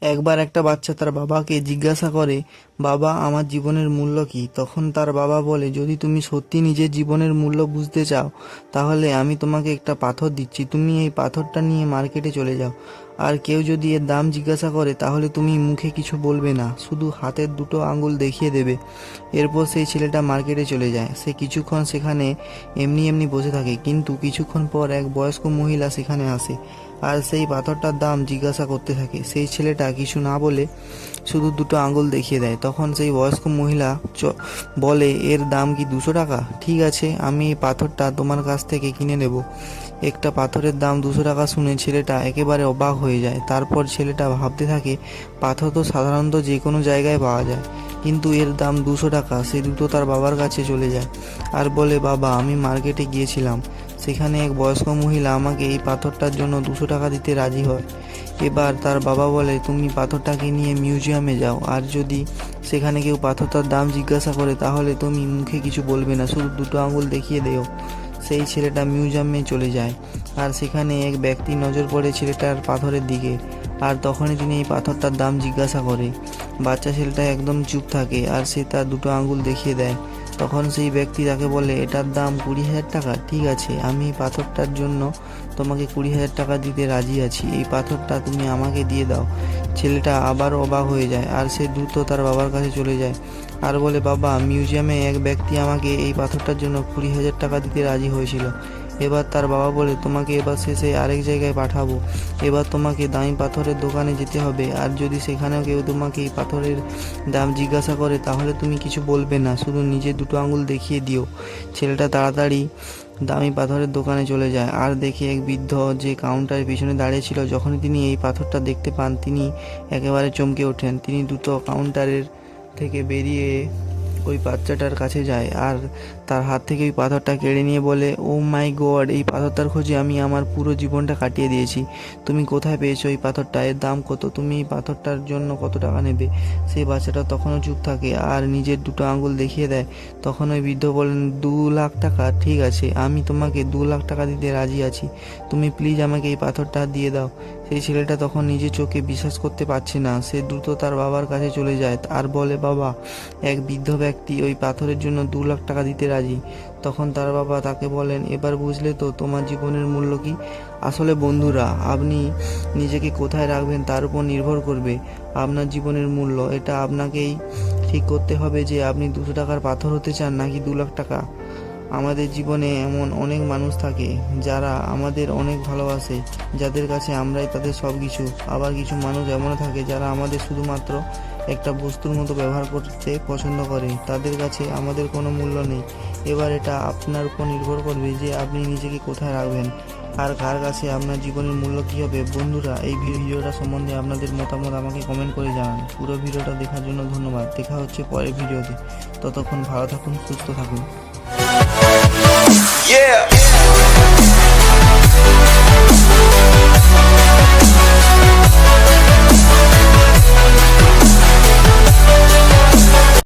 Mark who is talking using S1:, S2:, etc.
S1: একবার একটা বাচ্চা তার বাবাকে জিজ্ঞাসা করে, বাবা, আমার জীবনের মূল্য কি? তখন তার বাবা বলে, যদি তুমি সত্যি নিজের জীবনের মূল্য বুঝতে চাও তাহলে আমি তোমাকে একটা পাথর দিচ্ছি, তুমি এই পাথরটা নিয়ে মার্কেটে চলে যাও, আর কেউ যদি এর দাম জিজ্ঞাসা করে তাহলে তুমি মুখে কিছু বলবে না, শুধু হাতের দুটো আঙুল দেখিয়ে দেবে। এরপর সেই ছেলেটা মার্কেটে চলে যায়। সে কিছুক্ষণ সেখানে এমনি এমনি বসে থাকে, কিন্তু কিছুক্ষণ পর এক বয়স্ক মহিলা সেখানে আসে আর সেই পাথরটার দাম জিজ্ঞাসা করতে থাকে। সেই ছেলেটা কিছু না বলে শুধু দুটো আঙুল দেখিয়ে দেয়। তখন সেই বয়স্ক মহিলা বলে, এর দাম কি 200 টাকা? ঠিক আছে, আমি এই পাথরটা তোমার কাছ থেকে কিনে নেব। একটা পাথরের দাম 200 টাকা শুনে ছেলেটা একেবারে অবাক হয়ে যায়। তারপর ছেলেটা ভাবতে থাকে, পাথর তো সাধারণত যে কোনো জায়গায় পাওয়া যায়, কিন্তু এর দাম 200 টাকা। সে দ্রুত তার বাবার কাছে চলে যায় আর বলে, বাবা, আমি মার্কেটে গিয়েছিলাম, সেখানে এক বয়স্ক মহিলা আমাকে এই পাথরটার জন্য 200 টাকা দিতে রাজি হয়। এবার তার বাবা বলে, তুমি পাথরটাকে নিয়ে মিউজিয়ামে যাও, আর যদি সেখানে কেউ পাথরটার দাম জিজ্ঞাসা করে তাহলে তুমি মুখে কিছু বলবে না, শুধু দুটো আঙুল দেখিয়ে দেও। সেই ছেলেটা মিউজিয়ামে চলে যায় আর সেখানে এক ব্যক্তির নজর পড়ে ছেলেটার পাথরের দিকে, আর তখনই তিনি এই পাথরটার দাম জিজ্ঞাসা করে। বাচ্চা ছেলেটা একদম চুপ থাকে আর সে তার দুটো আঙুল দেখিয়ে দেয়। তখন সেই ব্যক্তি তাকে বলে, এটার দাম 20,000 টাকা। ঠিক আছে, আমি এই পাথরটার জন্য তোমাকে 20,000 টাকা দিতে রাজি আছি, এই পাথরটা তুমি আমাকে দিয়ে দাও। ছেলেটা আবার অবাক হয়ে যায় আর সে দ্রুত তার বাবার কাছে চলে যায় আর বলে, বাবা, মিউজিয়ামে এক ব্যক্তি আমাকে এই পাথরটার জন্য 20,000 টাকা দিতে রাজি হয়েছিল। এবার তার বাবা বলে, তোমাকে এবার শেষে আরেক জায়গায় পাঠাবো। এবার তোমাকে দামি পাথরের দোকানে যেতে হবে, আর যদি সেখানেও কেউ তোমাকে এই পাথরের দাম জিজ্ঞাসা করে তাহলে তুমি কিছু বলবে না, শুধু নিজে দুটো আঙুল দেখিয়ে দিও। ছেলেটা তাড়াতাড়ি দামি পাথরের দোকানে চলে যায় আর দেখে এক বৃদ্ধ যে কাউন্টারের পিছনে দাঁড়িয়ে ছিল। যখনই তিনি এই পাথরটা দেখতে পান তিনি একেবারে চমকে ওঠেন। তিনি দ্রুত কাউন্টারের থেকে বেরিয়ে ওই বাচ্চাটার কাছে যায় আর তার হাত থেকে ওই পাথরটা কেড়ে নিয়ে বলে, ও মাই গড, এই পাথরটার খোঁজে আমি আমার পুরো জীবনটা কাটিয়ে দিয়েছি। তুমি কোথায় পেয়েছো এই পাথরটা? এর দাম কত? তুমি এই পাথরটার জন্য কত টাকা নেবে? সেই বাচ্চাটা তখনও চুপ থাকে আর নিজের দুটো আঙুল দেখিয়ে দেয়। তখন ওই বৃদ্ধ বলেন, 2 লাখ টাকা? ঠিক আছে, আমি তোমাকে 2 লাখ টাকা দিতে রাজি আছি, তুমি প্লিজ আমাকে এই পাথরটা দিয়ে দাও। সেই ছেলেটা তখন নিজের চোখে বিশ্বাস করতে পারছে না। সে দ্রুত তার বাবার কাছে চলে যায় আর বলে, বাবা, এক বৃদ্ধ ব্যক্তি ওই পাথরের জন্য 2 লাখ টাকা দিতে রাজি। তখন তার বাবা তাকে বলেন, এবার বুঝলে তো তোমার জীবনের মূল্য কি? আসলে বন্ধুরা, আপনি নিজেকে কোথায় রাখবেন তার উপর নির্ভর করবে আপনার জীবনের মূল্য। এটা আপনাকেই ঠিক করতে হবে যে আপনি 200 টাকার পাথর হতে চান নাকি 2 লাখ টাকা। আমাদের জীবনে এমন অনেক মানুষ থাকে যারা আমাদের অনেক ভালোবাসে, যাদের কাছে আমরাই তাদের সব কিছু। আবার কিছু মানুষ এমনও থাকে যারা আমাদের শুধুমাত্র একটা বস্তুর মতো ব্যবহার করতে পছন্দ করে, তাদের কাছে আমাদের কোনো মূল্য নেই। এবার এটা আপনার উপর নির্ভর করবে যে আপনি নিজেকে কোথায় রাখবেন আর কার কাছে আপনার জীবনের মূল্য কী হবে। বন্ধুরা, এই ভিডিওটা সম্বন্ধে আপনাদের মতামত আমাকে কমেন্ট করে জানান। পুরো ভিডিওটা দেখার জন্য ধন্যবাদ। দেখা হচ্ছে পরের ভিডিওতে। ততক্ষণ ভালো থাকুন, সুস্থ থাকুন।
S2: Yeah.